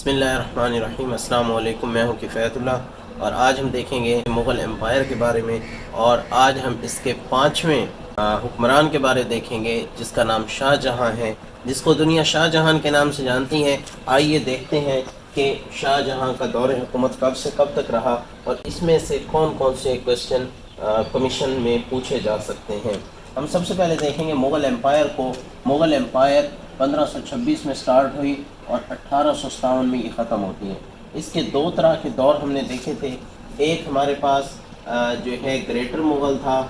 بسم اللہ الرحمن الرحیم۔ السلام علیکم، میں ہوں کفایت اللہ، اور آج ہم دیکھیں گے مغل امپائر کے بارے میں، اور آج ہم اس کے 5ویں حکمران کے بارے دیکھیں گے جس کا نام شاہ جہاں ہے، جس کو دنیا شاہ جہاں کے نام سے جانتی ہے۔ آئیے دیکھتے ہیں کہ شاہ جہاں کا دور حکومت کب سے کب تک رہا، اور اس میں سے کون کون سے کوشچن کمیشن میں پوچھے جا سکتے ہیں۔ ہم سب سے پہلے دیکھیں گے مغل امپائر کو۔ مغل امپائر 1526 میں سٹارٹ ہوئی اور 1857 میں یہ ختم ہوتی ہے۔ اس کے دو طرح کے دور ہم نے دیکھے تھے۔ ایک ہمارے پاس جو ہے گریٹر مغل تھا،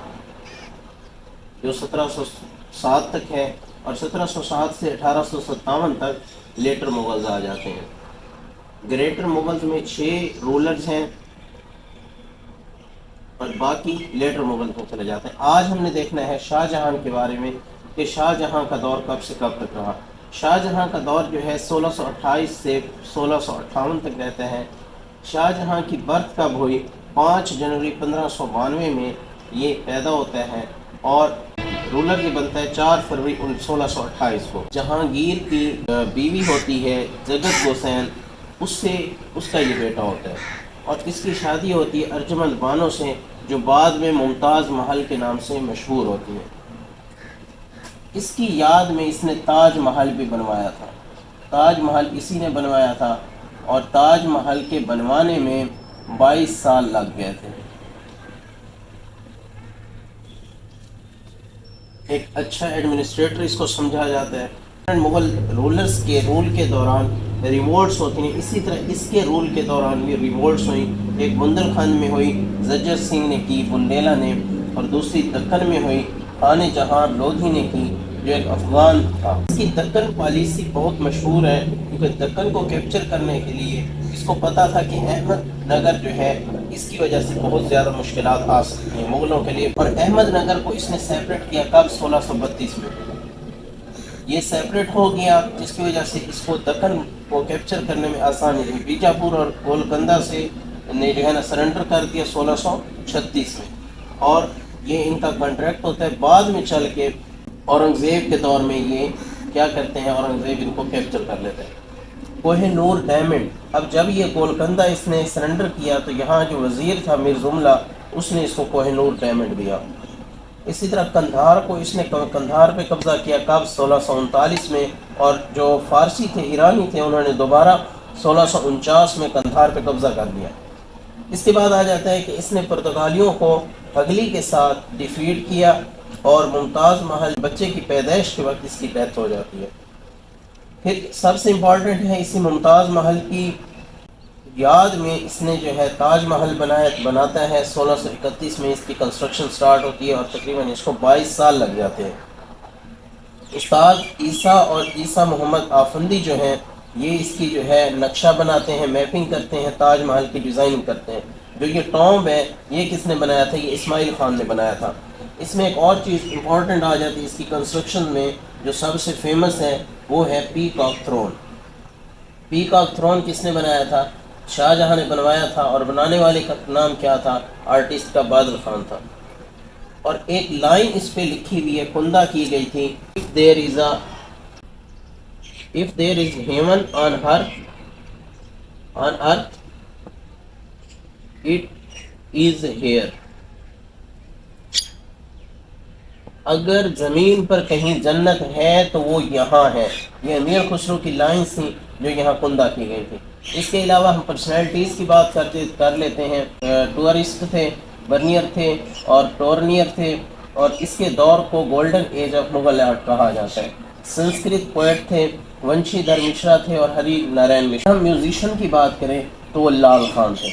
جو 1707 تک ہے، اور 1707 سے 1857 تک لیٹر مغلز آ جاتے ہیں۔ گریٹر مغلز میں 6 رولرز ہیں اور باقی لیٹر مغلز میں چلے جاتے ہیں۔ آج ہم نے دیکھنا ہے شاہ جہاں کے بارے میں کہ شاہ جہاں کا دور کب سے کب تک رہا۔ شاہ جہاں کا دور جو ہے 1628 سے 1658 تک رہتا ہے۔ شاہ جہاں کی برتھ کب ہوئی؟ 5 جنوری 1592 میں یہ پیدا ہوتا ہے، اور رولر یہ بنتا ہے 4 فروری 1628 کو۔ جہانگیر کی بیوی ہوتی ہے جگت گوسین، اس کا یہ بیٹا ہوتا ہے، اور اس کی شادی ہوتی ہے ارجمند بانو سے، جو بعد میں ممتاز محل کے نام سے مشہور ہوتی ہے۔ اس کی یاد میں اس نے تاج محل بھی بنوایا تھا۔ تاج محل اسی نے بنوایا تھا، اور تاج محل کے بنوانے میں 22 سال لگ گئے تھے۔ ایک اچھا ایڈمنسٹریٹر اس کو سمجھا جاتا ہے۔ مغل رولرز کے رول کے دوران ریوولٹس ہوتی ہیں، اسی طرح اس کے رول کے دوران بھی ریوولٹس ہوئیں۔ ایک بندر خان میں ہوئی، زجر سنگھ نے کی، بنڈیلا نے، اور دوسری دکن میں ہوئی، خان جہاں لودھی نے کی، جو ایک افغان تھا۔ اس کی دکن پالیسی بہت مشہور ہے، کیونکہ دکن کو کیپچر کرنے کے لیے اس کو پتا تھا کہ احمد نگر جو ہے اس کی وجہ سے بہت زیادہ مشکلات آ سکتی ہیں مغلوں کے لیے، اور احمد نگر کو اس نے سیپریٹ کیا کب؟ 1632 میں یہ سیپریٹ ہو گیا، جس کی وجہ سے اس کو دکن کو کیپچر کرنے میں آسانی ہوئی۔ بیجاپور اور گولکنڈہ سے نے جو ہے نا سرنڈر کر دیا 1636 میں، اور یہ ان کا کانٹریکٹ ہوتا ہے۔ بعد میں چل کے اورنگزیب کے دور میں یہ کیا کرتے ہیں، اورنگزیب ان کو کیپچر کر لیتے ہیں۔ کوہ نور ڈائمنڈ، اب جب یہ گولکنڈہ اس نے سرنڈر کیا تو یہاں جو وزیر تھا میر جملہ، اس نے اس کو کوہ نور ڈائمنڈ دیا۔ اسی طرح قندھار کو اس نے قندھار پہ قبضہ کیا کب؟ 1639 میں، اور جو فارسی تھے، ایرانی تھے، انہوں نے دوبارہ 1649 میں قندھار پہ قبضہ کر لیا۔ اس کے بعد آ جاتا ہے کہ اس نے پرتگالیوں کو پگلی کے ساتھ ڈیفیٹ کیا، اور ممتاز محل بچے کی پیدائش کے وقت اس کی ڈیتھ ہو جاتی ہے۔ پھر سب سے امپورٹنٹ ہے، اسی ممتاز محل کی یاد میں اس نے جو ہے تاج محل بناتا ہے۔ 1631 میں اس کی کنسٹرکشن سٹارٹ ہوتی ہے، اور تقریباً اس کو 22 سال لگ جاتے ہیں۔ استاد عیسیٰ اور عیسیٰ محمد آفندی جو ہیں، یہ اس کی جو ہے نقشہ بناتے ہیں، میپنگ کرتے ہیں، تاج محل کی ڈیزائن کرتے ہیں۔ جو یہ ٹامب ہے، یہ کس نے بنایا تھا؟ یہ اسماعیل خان نے بنایا تھا۔ اس میں ایک اور چیز امپورٹنٹ آ جاتی ہے اس کی کنسٹرکشن میں، جو سب سے فیمس ہے، وہ ہے پیکاک تھرون۔ پیکاک تھرون کس نے بنایا تھا؟ شاہ جہاں نے بنوایا تھا، اور بنانے والے کا نام کیا تھا؟ آرٹسٹ کا بادل خان تھا۔ اور ایک لائن اس پہ لکھی ہوئی ہے، کندہ کی گئی تھی، if there is heaven on earth it is here۔ اگر زمین پر کہیں جنت ہے تو وہ یہاں ہے۔ یہ امیر خسرو کی لائنز تھیں جو یہاں کندہ کی گئی تھی۔ اس کے علاوہ ہم پرسنالٹیز کی بات کر لیتے ہیں۔ ٹورسٹ تھے، برنیئر تھے، اور ٹورنیئر تھے، اور اس کے دور کو golden age of Mughal art کہا جاتا ہے۔ سنسکرت پوئٹ تھے، ونشی دھر مشرا تھے، اور ہری نارائن مشرا۔ ہم میوزیشین کی بات کریں تو وہ لال خان تھے۔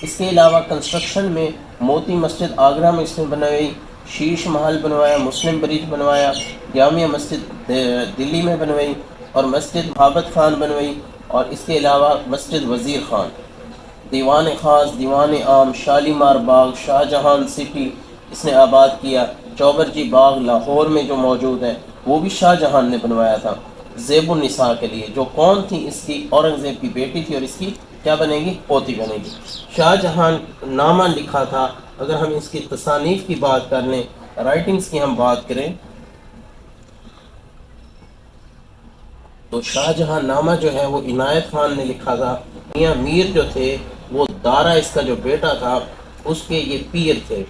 اس کے علاوہ کنسٹرکشن میں موتی مسجد آگرہ میں اس نے بنائی، شیش محل بنوایا، مسلم برج بنوایا، جامعہ مسجد دلی میں بنوائی، اور مسجد بھابت خان بنوائی، اور اس کے علاوہ مسجد وزیر خان، دیوان خاص، دیوان عام، شالیمار باغ، شاہ جہان سٹی اس نے آباد کیا۔ چوبرجی باغ لاہور میں جو موجود ہے، وہ بھی شاہ جہان نے بنوایا تھا زیب النساء کے لیے، جو کون تھی؟ اس کی اورنگزیب کی بیٹی تھی، اور اس کی کیا بنے گی؟ پوتی بنے گی۔ شاہ جہان نامہ لکھا تھا۔ اگر ہم اس کی تصانیف کی بات کر لیں، رائٹنگز کی ہم بات کریں، تو شاہ جہاں نامہ جو ہے وہ عنایت خان نے لکھا تھا. میاں میر جو تھے وہ دارا اس کا جو بیٹا تھا اس کے یہ پیر تھے،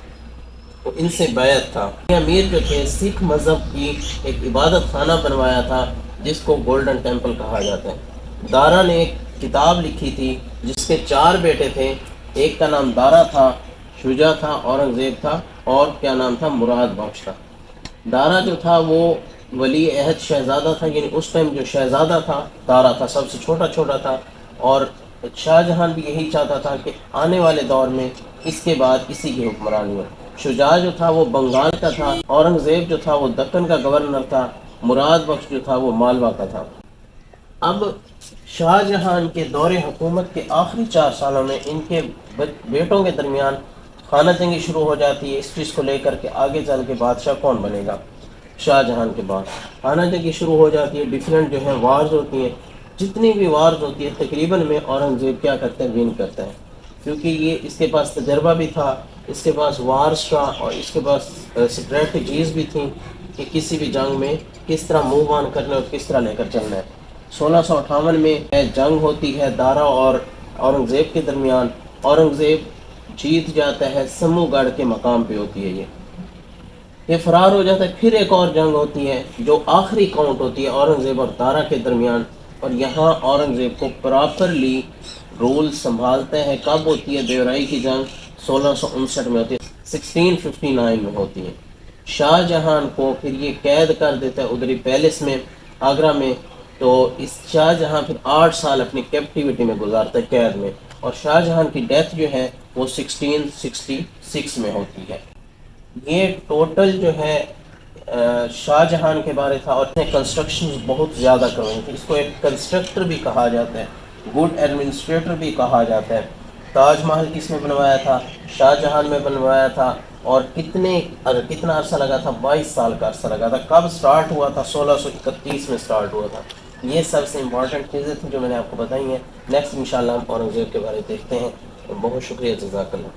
تو ان سے بیعت تھا. میاں میر جو تھے سکھ مذہب کی ایک عبادت خانہ بنوایا تھا جس کو گولڈن ٹیمپل کہا جاتا ہے. دارا نے ایک کتاب لکھی تھی جس کے 4 بیٹے تھے. ایک کا نام دارا تھا، شجاع تھا، اورنگزیب تھا، اور کیا نام تھا، مراد بخش تھا. دارا جو تھا وہ ولی عہد شہزادہ تھا، یعنی اس ٹائم جو شہزادہ تھا دارا تھا، سب سے چھوٹا تھا. اور شاہ جہاں بھی یہی چاہتا تھا کہ آنے والے دور میں اس کے بعد اسی کی حکمرانی ہو. شجاع جو تھا وہ بنگال کا تھا، اورنگزیب جو تھا وہ دکن کا گورنر تھا، مراد بخش جو تھا وہ مالوا کا تھا. اب شاہ جہاں کے دور حکومت کے آخری 4 سالوں میں ان کے بیٹوں کے درمیان خانہ جنگی شروع ہو جاتی ہے اس چیز کو لے کر کے آگے چل کے بادشاہ کون بنے گا. شاہ جہاں کے بعد خانہ جنگی شروع ہو جاتی ہے، ڈیفرنٹ جو ہے وارز ہوتی ہیں. جتنی بھی وارز ہوتی ہے تقریباً میں اورنگزیب کیا کرتے ہیں، ون کرتے ہیں، کیونکہ یہ اس کے پاس تجربہ بھی تھا، اس کے پاس وارز کا، اور اس کے پاس اسٹریٹجیز بھی تھیں کہ کسی بھی جنگ میں کس طرح موو آن کرنا ہے اور کس طرح لے کر چلنا ہے. 1658 میں جنگ ہوتی ہے دارا اور اورنگزیب کے درمیان. اورنگزیب جیت جاتا ہے، سمو گڑھ کے مقام پہ ہوتی ہے یہ فرار ہو جاتا ہے. پھر ایک اور جنگ ہوتی ہے جو آخری کاؤنٹ ہوتی ہے اورنگزیب اور دارا کے درمیان، اور یہاں اورنگزیب کو پراپرلی رول سنبھالتے ہیں. کب ہوتی ہے دیورائی کی جنگ؟ 1659 میں ہوتی ہے، 1659 میں ہوتی ہے. شاہ جہاں کو پھر یہ قید کر دیتا ہے ادھری پیلس میں آگرہ میں. تو اس شاہ جہاں پھر 8 سال اپنی کیپٹیوٹی میں گزارتا ہے، قید میں. اور شاہ جہاں کی ڈیتھ جو ہے وہ 1666 میں ہوتی ہے. یہ ٹوٹل جو ہے شاہ جہاں کے بارے تھا. اور اس نے کنسٹرکشن بہت زیادہ کروائی تھی. اس کو ایک کنسٹرکٹر بھی کہا جاتا ہے، گڈ ایڈمنسٹریٹر بھی کہا جاتا ہے. تاج محل کس میں بنوایا تھا؟ شاہ جہاں میں بنوایا تھا. اور کتنا عرصہ لگا تھا؟ 22 سال کا عرصہ لگا تھا. کب سٹارٹ ہوا تھا؟ 1631 میں سٹارٹ ہوا تھا. یہ سب سے امپورٹنٹ چیزیں تھیں جو میں نے آپ کو بتائی ہیں. نیکسٹ انشاءاللہ ہم اورنگزیب کے بارے دیکھتے ہیں. بہت شکریہ، جزاک اللہ.